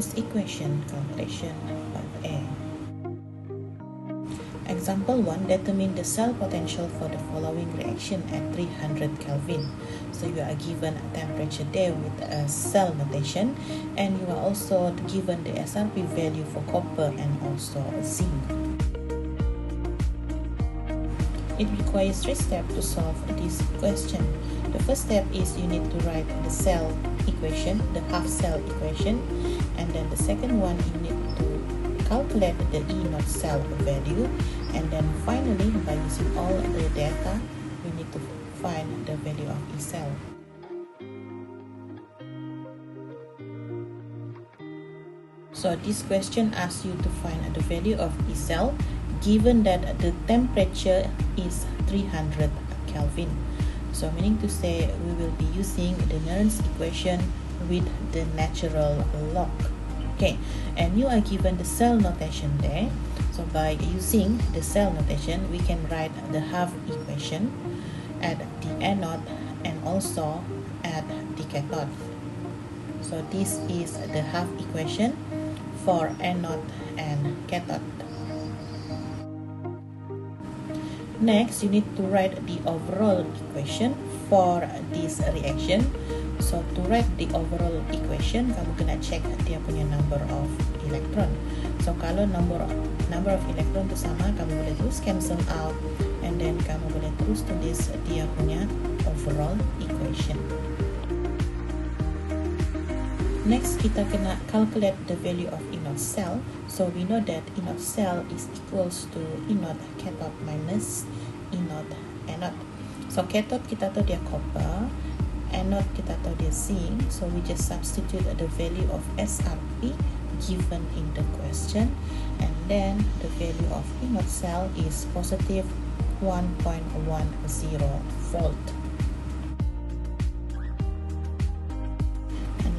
Nernst equation calculation part A. Example 1, determine the cell potential for the following reaction at 300 Kelvin. So you are given a temperature there with a cell notation, and you are also given the SRP value for copper and also zinc. It requires 3 steps to solve this question. The first step is you need to write the cell equation, the half cell equation, and then the second one you need to calculate the E naught cell value, and then finally by using all the data we need to find the value of E cell. So this question asks you to find the value of E cell given that the temperature is 300 Kelvin. So meaning to say we will be using the Nernst equation with the natural log. Okay, and you are given the cell notation there. So by using the cell notation, we can write the half equation at the anode and also at the cathode. So this is the half equation for anode and cathode. Next, you need to write the overall equation for this reaction. So to write the overall equation, kamu kena check dia punya number of electron. So kalau number of electron itu sama, kamu boleh terus cancel out, and then kamu boleh terus tulis dia punya overall equation. Next, kita kena calculate the value of E naught cell. So we know that E naught cell is equals to E naught cathode minus E naught anode. So cathode kita tahu dia copper, anode kita tahu dia zinc. So we just substitute the value of SRP given in the question, and then the value of E naught cell is positive 1.10 volt.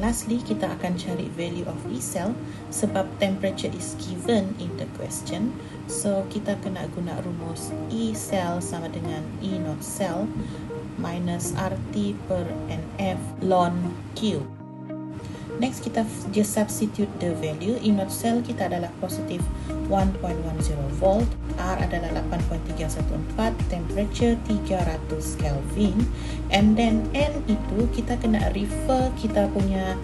Lastly, kita akan cari value of E cell sebab temperature is given in the question. So kita kena guna rumus E cell sama dengan E naught cell minus RT per NF ln Q. Next, kita just substitute the value. E naught cell kita adalah positif 1.10 volt, R adalah 8.314, temperature 300 Kelvin, and then N itu kita kena refer kita punya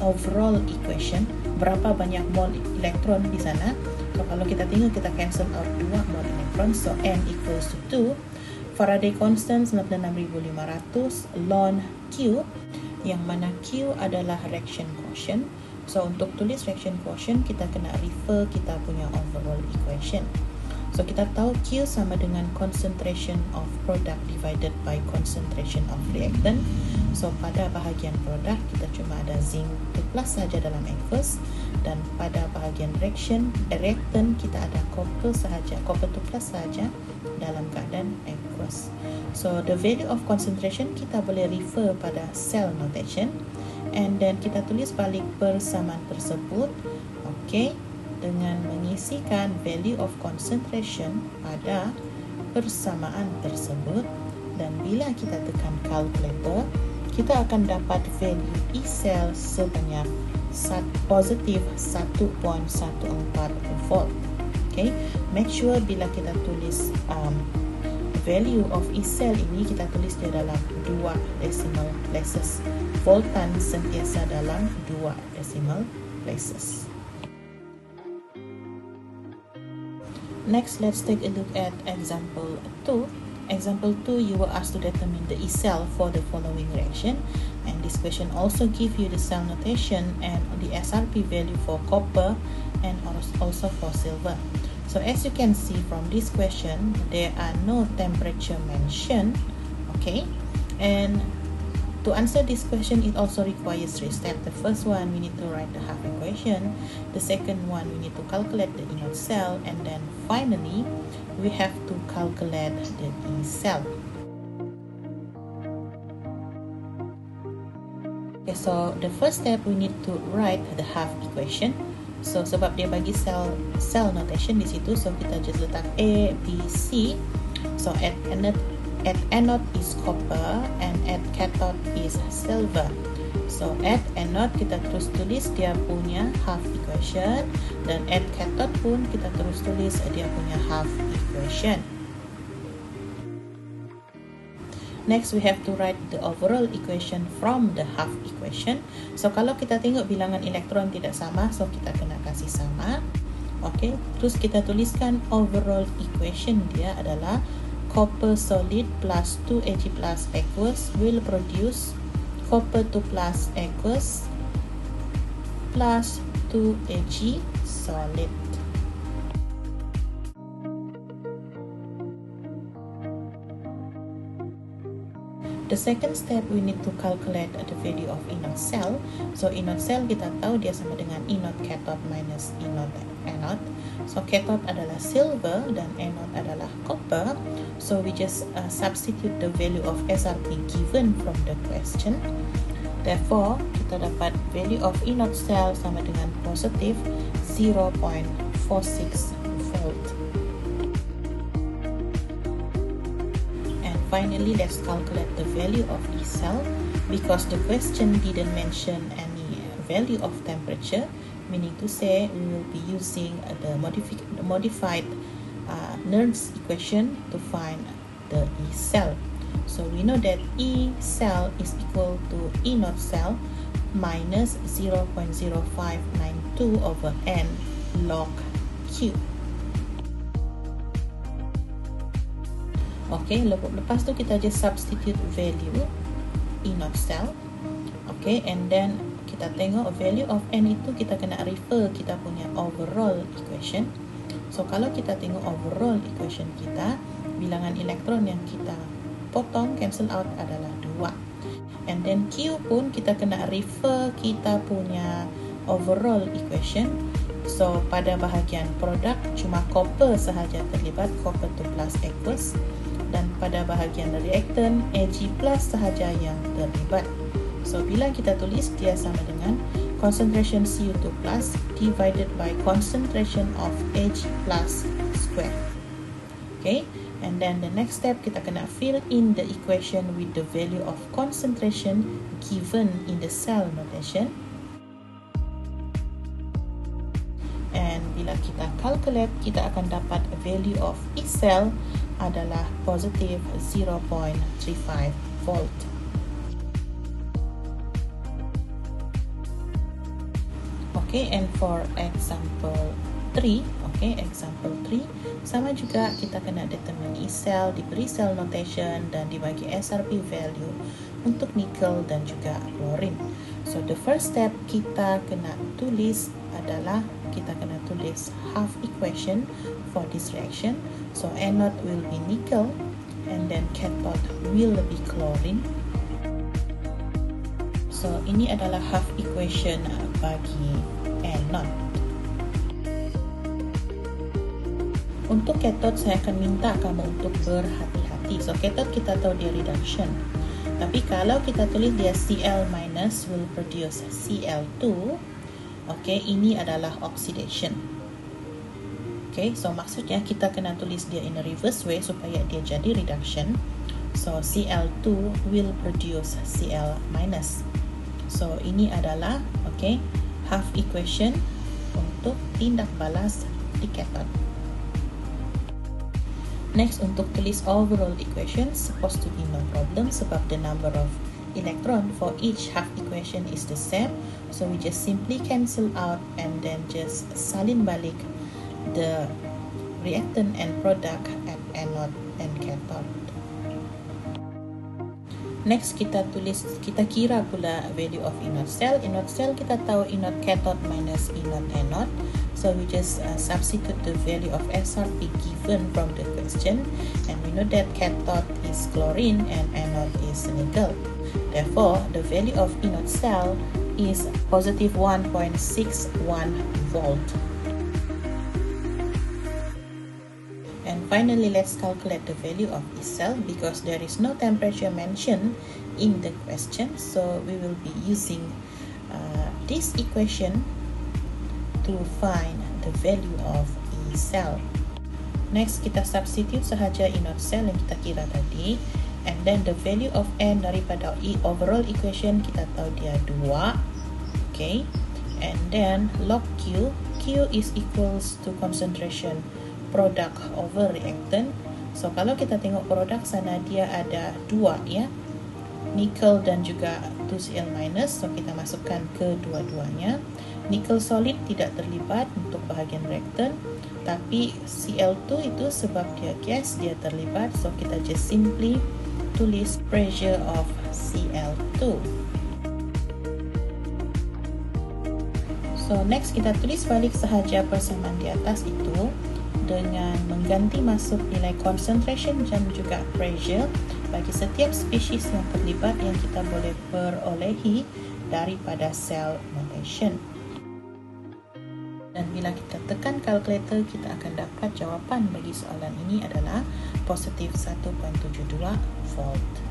overall equation, berapa banyak mol elektron di sana. So kalau kita tengok, kita cancel out 2 mol elektron, so N equals to 2. Faraday constant 96,500 ln Q, yang mana Q adalah reaction quotient. So untuk tulis reaction quotient, kita kena refer kita punya overall equation. So kita tahu Q sama dengan concentration of product divided by concentration of reactant. So pada bahagian produk kita cuma ada zinc 2 plus saja dalam aqueous, dan pada bahagian reactant kita ada copper 2 plus saja dalam keadaan aqueous. So the value of concentration kita boleh refer pada cell notation, and then kita tulis balik persamaan tersebut, okay, dengan mengisikan value of concentration pada persamaan tersebut, dan bila kita tekan calculator, kita akan dapat value E cell sebanyak positif 1.14 volt. Okay, make sure bila kita tulis value of E cell ini, kita tulis dia dalam 2 decimal places. Voltan sentiasa dalam 2 decimal places. Next, let's take a look at example 2. Example 2, you were asked to determine the E cell for the following reaction, and this question also give you the cell notation and the SRP value for copper and also for silver. So as you can see from this question, there are no temperature mentioned, okay? And to answer this question, it also requires 3 steps. The first one, we need to write the half equation. The second one, we need to calculate the E naught cell, and then finally, we have to calculate the E cell. Okay, so the first step, we need to write the half equation. So sebab dia bagi cell notation di situ, so kita just letak A, B, C. So at anode is copper and at cathode is silver. So at anode kita terus tulis dia punya half equation, dan at cathode pun kita terus tulis dia punya half equation. Next, we have to write the overall equation from the half equation. So, kalau kita tengok bilangan elektron tidak sama, so kita kena kasih sama. Okay, terus kita tuliskan overall equation dia adalah copper solid plus 2 Ag plus aqueous will produce copper 2 plus aqueous plus 2 Ag solid. The second step, we need to calculate the value of E naught cell. So E naught cell kita tahu dia sama dengan E naught cathode minus E naught anode. So cathode adalah silver dan anode adalah copper. So we just substitute the value of SRP given from the question. Therefore, kita dapat value of E naught cell sama dengan positive 0.46 volt. Finally, let's calculate the value of E cell. Because the question didn't mention any value of temperature, meaning to say we will be using the modified Nernst equation to find the E cell. So we know that E cell is equal to E naught cell minus 0.0592 over N log Q. Okay, lepas tu kita just substitute value E naught cell. Okay, and then kita tengok value of N itu kita kena refer kita punya overall equation. So kalau kita tengok overall equation kita, bilangan elektron yang kita potong cancel out adalah 2. And then Q pun kita kena refer kita punya overall equation. So pada bahagian produk cuma copper sahaja terlibat, copper 2 plus aqueous. Dan pada bahagian reactant, Ag plus sahaja yang terlibat. So, bila kita tulis, dia sama dengan concentration Cu2 plus divided by concentration of Ag plus square. Okay, and then the next step, kita kena fill in the equation with the value of concentration given in the cell notation. And bila kita calculate, kita akan dapat value of E cell adalah positive 0.35 volt. Okay, and for example 3, okay, example 3 sama juga, kita kena determine E cell, diberi cell notation dan dibagi SRP value untuk nickel dan juga chlorine. So the first step kita kena tulis adalah kita kena tulis half equation for this reaction. So anode will be nickel and then cathode will be chlorine. So ini adalah half equation bagi anode. Untuk cathode saya akan minta kamu untuk berhati-hati. So cathode kita tahu dia reduction. Tapi kalau kita tulis dia Cl minus will produce Cl2. Okay, ini adalah oxidation. Okay, so maksudnya kita kena tulis dia in a reverse way supaya dia jadi reduction. So Cl2 will produce Cl minus. So ini adalah okay half equation untuk tindak balas di cathode. Next, untuk tulis overall equation supposed to be no problem sebab the number of electron for each half equation is the same. So we just simply cancel out and then just salin balik the reactant and product at anode and cathode. Next, kita kira pula value of E naught cell. E naught cell kita tahu E naught cathode minus E naught anode. So we just substitute the value of SRP given from the question, and we know that cathode is chlorine and anode is nickel. Therefore, the value of E naught cell is positive 1.61 volt. And finally, let's calculate the value of E cell because there is no temperature mentioned in the question. So we will be using this equation to find the value of E cell. Next, kita substitute sahaja E naught cell yang kita kira tadi. and then the value of N daripada overall equation kita tahu dia 2. Okay, and then log Q, Q is equals to concentration product over reactant. So kalau kita tengok produk sana dia ada 2 ya, nickel dan juga 2Cl minus. So kita masukkan ke dua-duanya. Nickel solid tidak terlibat untuk bahagian reactant, tapi Cl2 itu sebab dia gas dia terlibat. So kita just simply tulis pressure of Cl2. So next kita tulis balik sahaja persamaan di atas itu dengan mengganti masuk nilai concentration dan juga pressure bagi setiap spesies yang terlibat yang kita boleh perolehi daripada cell notation. Dan bila kita tekan kalkulator, kita akan dapat jawapan bagi soalan ini adalah positif 1.72 volt.